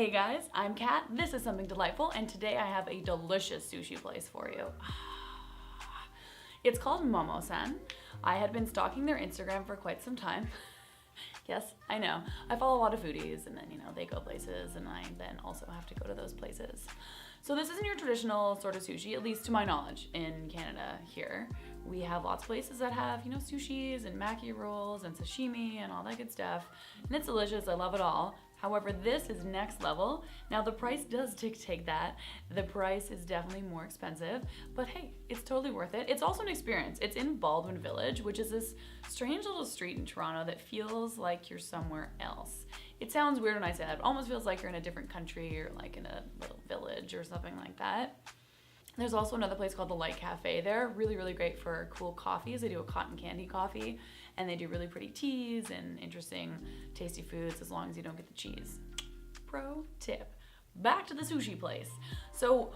Hey guys, I'm Kat, this is Something Delightful, and today I have a delicious sushi place for you. It's called Momo-san. I had been stalking their Instagram for quite some time. Yes, I know. I follow a lot of foodies and then, they go places and I then also have to go to those places. So this isn't your traditional sort of sushi, at least to my knowledge, in Canada here. We have lots of places that have, sushis and maki rolls and sashimi and all that good stuff. And it's delicious, I love it all. However, this is next level. Now the price does dictate that. The price is definitely more expensive, but hey, it's totally worth it. It's also an experience. It's in Baldwin Village, which is this strange little street in Toronto that feels like you're somewhere else. It sounds weird when I say that. It almost feels like you're in a different country or like in a little village or something like that. There's also another place called the Light Cafe there. Really, really great for cool coffees. They do a cotton candy coffee and they do really pretty teas and interesting, tasty foods as long as you don't get the cheese. Pro tip. Back to the sushi place. So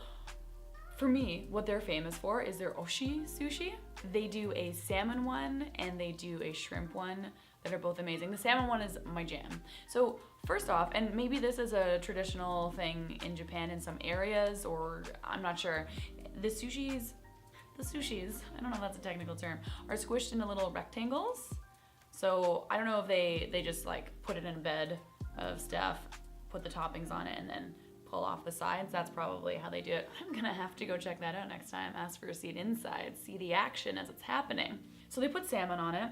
for me, what they're famous for is their Oshi Sushi. They do a salmon one and they do a shrimp one that are both amazing. The salmon one is my jam. So first off, and maybe this is a traditional thing in Japan in some areas, or I'm not sure, the sushis, I don't know if that's a technical term, are squished into little rectangles. So I don't know if they just like put it in a bed of stuff, put the toppings on it, and then pull off the sides. That's probably how they do it. I'm gonna have to go check that out next time. Ask for a seat inside, see the action as it's happening. So they put salmon on it,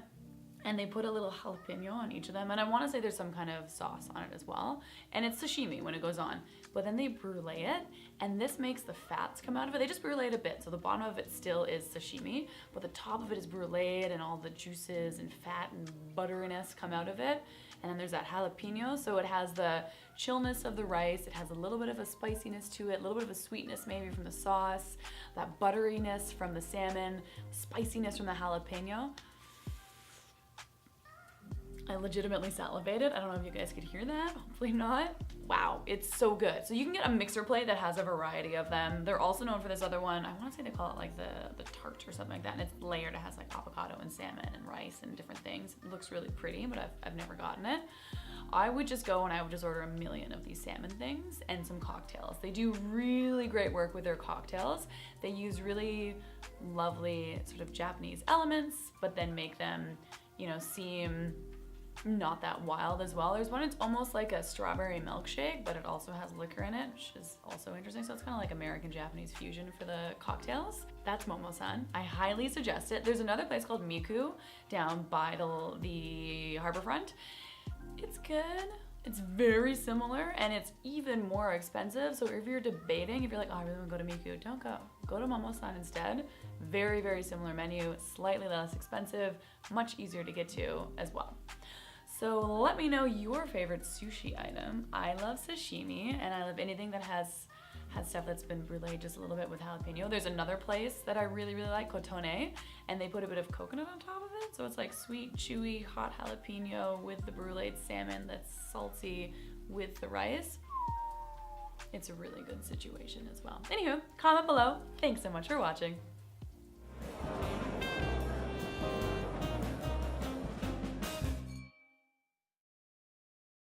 and they put a little jalapeno on each of them, and I want to say there's some kind of sauce on it as well, and it's sashimi when it goes on, but then they brulee it, and this makes the fats come out of it. They just brulee it a bit, so the bottom of it still is sashimi, but the top of it is bruleed, and all the juices and fat and butteriness come out of it, and then there's that jalapeno, so it has the chillness of the rice, it has a little bit of a spiciness to it, a little bit of a sweetness maybe from the sauce, that butteriness from the salmon, spiciness from the jalapeno. I legitimately salivated. I don't know if you guys could hear that. Hopefully not. Wow, it's so good. So you can get a mixer plate that has a variety of them. They're also known for this other one. I want to say they call it like the tart or something like that. And it's layered. It has like avocado and salmon and rice and different things. It looks really pretty, but I've never gotten it. I would just go and I would just order a million of these salmon things and some cocktails. They do really great work with their cocktails. They use really lovely sort of Japanese elements, but then make them, seem not that wild as well. There's one, it's almost like a strawberry milkshake, but it also has liquor in it, which is also interesting. So it's kind of like American-Japanese fusion for the cocktails. That's Momo-san. I highly suggest it. There's another place called Miku down by the harborfront. It's good. It's very similar and it's even more expensive. So if you're debating, if you're like, oh, I really want to go to Miku, don't go. Go to Momo-san instead. Very, very similar menu, slightly less expensive, much easier to get to as well. So let me know your favorite sushi item. I love sashimi and I love anything that has stuff that's been bruleed just a little bit with jalapeno. There's another place that I really, really like, Kotone, and they put a bit of coconut on top of it. So it's like sweet, chewy, hot jalapeno with the bruleed salmon that's salty with the rice. It's a really good situation as well. Anywho, comment below. Thanks so much for watching.